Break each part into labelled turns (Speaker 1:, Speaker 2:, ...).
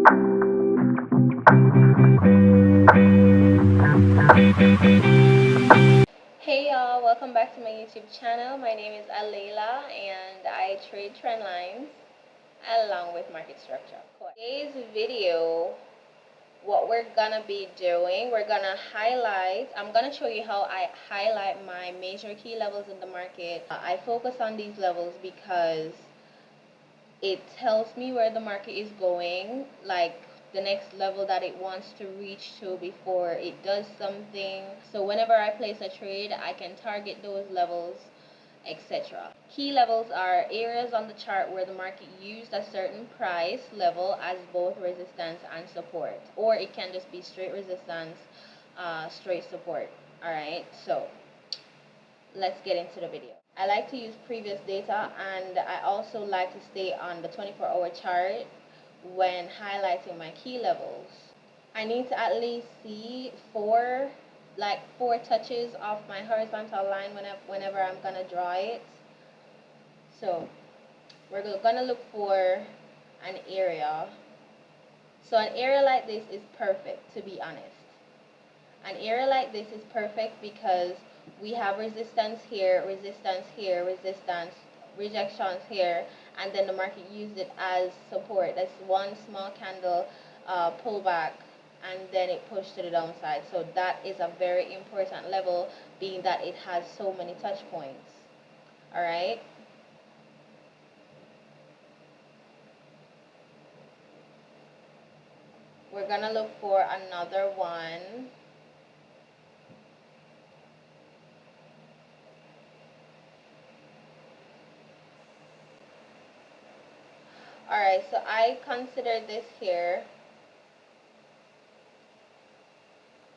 Speaker 1: Hey y'all, welcome back to my YouTube channel. My name is Alayla and I trade Trendlines along with market structure. Today's video, what we're gonna be doing, I'm gonna show you how I highlight my major key levels in the market. I focus on these levels because it tells me where the market is going, like the next level that it wants to reach to before it does something. So whenever I place a trade, I can target those levels, etc. Key levels are areas on the chart where the market used a certain price level as both resistance and support, or it can just be straight resistance, straight support. Alright, so let's get into the video. I like to use previous data, and I also like to stay on the 24-hour chart when highlighting my key levels. I need to at least see four touches of my horizontal line whenever I'm gonna draw it. So we're gonna look for an area. So an area like this is perfect, to be honest. An area like this is perfect because we have resistance here, resistance here, resistance, rejections here, and then the market used it as support. That's one small candle pullback, and then it pushed to the downside. So that is a very important level, being that it has so many touch points. All right. We're gonna look for another one. Alright, so I consider this here.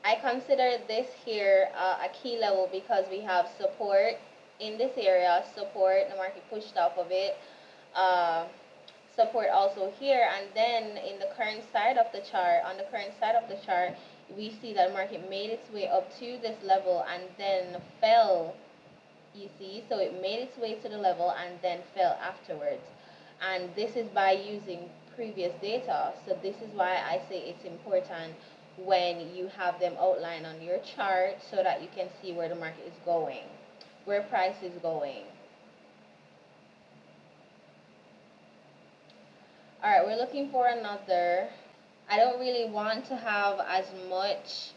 Speaker 1: A key level because we have support in this area, support, the market pushed off of it, support also here, and then in the current side of the chart, we see that the market made its way up to this level and then fell. You see, so it made its way to the level and then fell afterwards. And this is by using previous data. So this is why I say it's important when you have them outlined on your chart so that you can see where the market is going, where price is going. Alright, we're looking for another. I don't really want to have as much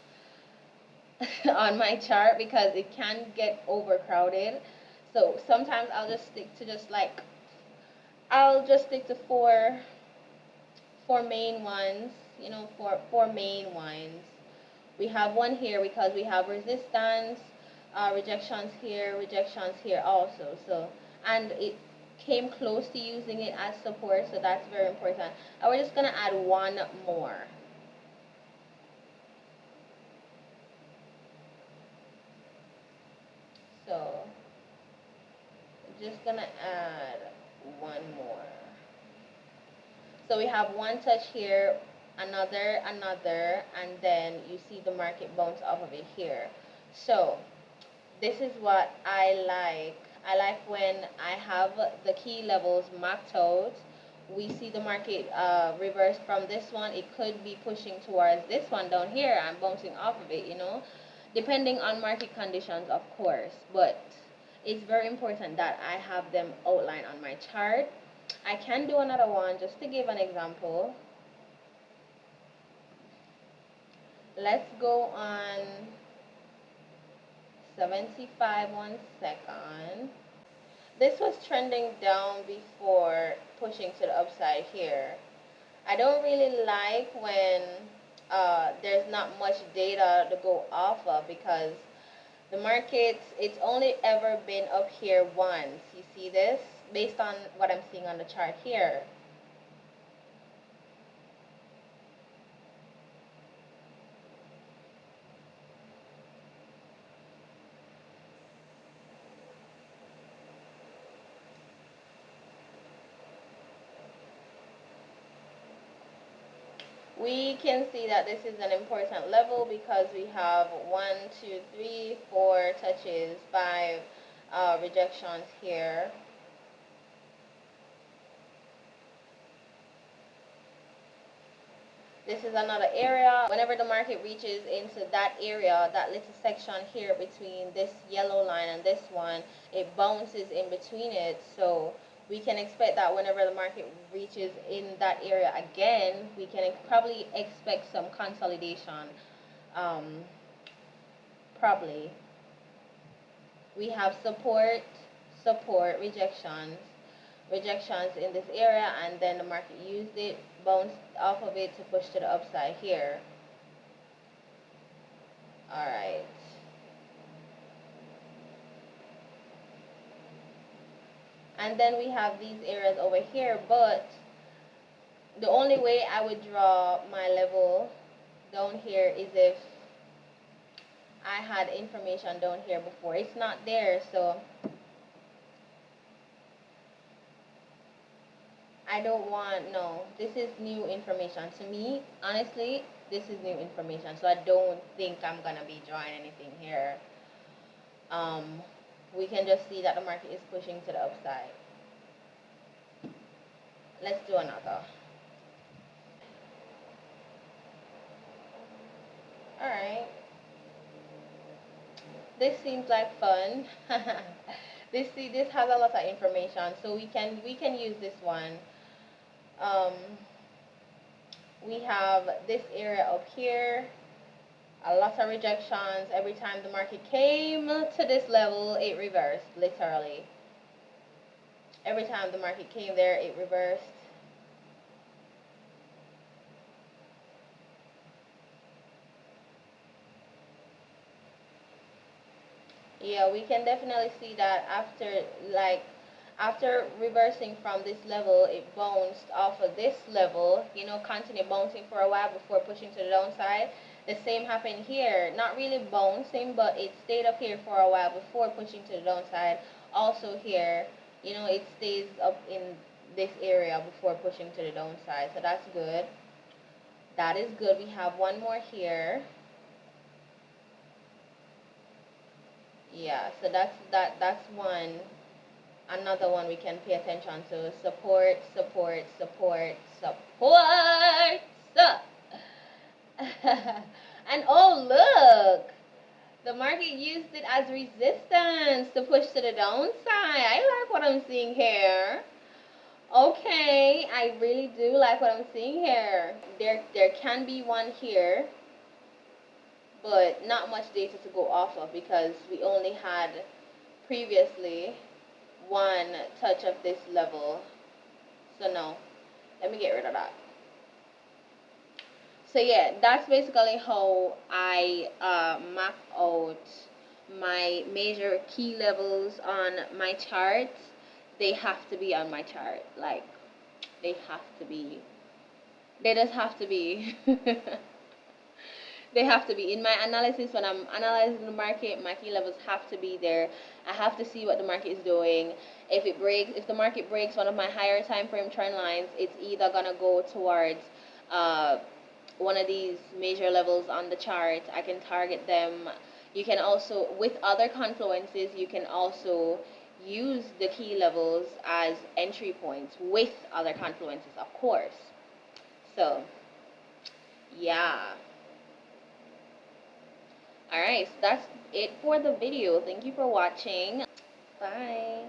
Speaker 1: on my chart because it can get overcrowded. So sometimes I'll just stick to four main ones, four main ones. We have one here because we have resistance, rejections here also. So, and it came close to using it as support, so that's very important. And we're just gonna add one more. So, just gonna add one more. So we have one touch here, another, and then you see the market bounce off of it here. So this is what I like. I like when I have the key levels mapped out. We see the market reverse from this one. It could be pushing towards this one down here and bouncing off of it, depending on market conditions, of course. But it's very important that I have them outlined on my chart. I can do another one just to give an example. Let's go on 75 1 second. This was trending down before pushing to the upside here. I don't really like when there's not much data to go off of because the market, it's only ever been up here once. You see this? Based on what I'm seeing on the chart here. We can see that this is an important level because we have 1, 2, 3, 4 touches, 5 rejections here. This is another area. Whenever the market reaches into that area, that little section here between this yellow line and this one, it bounces in between it. So we can expect that whenever the market reaches in that area again, we can probably expect some consolidation. Probably. We have support, support, rejections in this area, and then the market used it, bounced off of it to push to the upside here. All right. And then we have these areas over here, but the only way I would draw my level down here is if I had information down here before. It's not there, so I don't want, no, this is new information. To me, honestly, this is new information, so I don't think I'm going to be drawing anything here. We can just see that the market is pushing to the upside. Let's do another. Alright. This seems like fun. This has a lot of information, so we can use this one. We have this area up here, a lot of rejections. Every time the market came to this level, it reversed, literally. Every time the market came there, it reversed. Yeah, we can definitely see that after reversing from this level, it bounced off of this level, continued bouncing for a while before pushing to the downside. The same happened here, not really bouncing, but it stayed up here for a while before pushing to the downside. Also here, it stays up in this area before pushing to the downside, so that's good. That is good. We have one more here. Yeah, so that's one. Another one we can pay attention to. Support, support, support, support. And oh, look, the market used it as resistance to push to the downside. I like what I'm seeing here. Okay, I really do like what I'm seeing here. There can be one here, but not much data to go off of because we only had previously one touch of this level. So no, let me get rid of that. So yeah, that's basically how I map out my major key levels on my chart. They have to be on my chart. Like, they have to be. They just have to be. They have to be. In my analysis, when I'm analyzing the market, my key levels have to be there. I have to see what the market is doing. If the market breaks one of my higher time frame trend lines, it's either gonna go towards one of these major levels on the chart. I can target them. You can also, with other confluences, you can also use the key levels as entry points with other confluences, of course. So, yeah. Alright, so that's it for the video. Thank you for watching. Bye.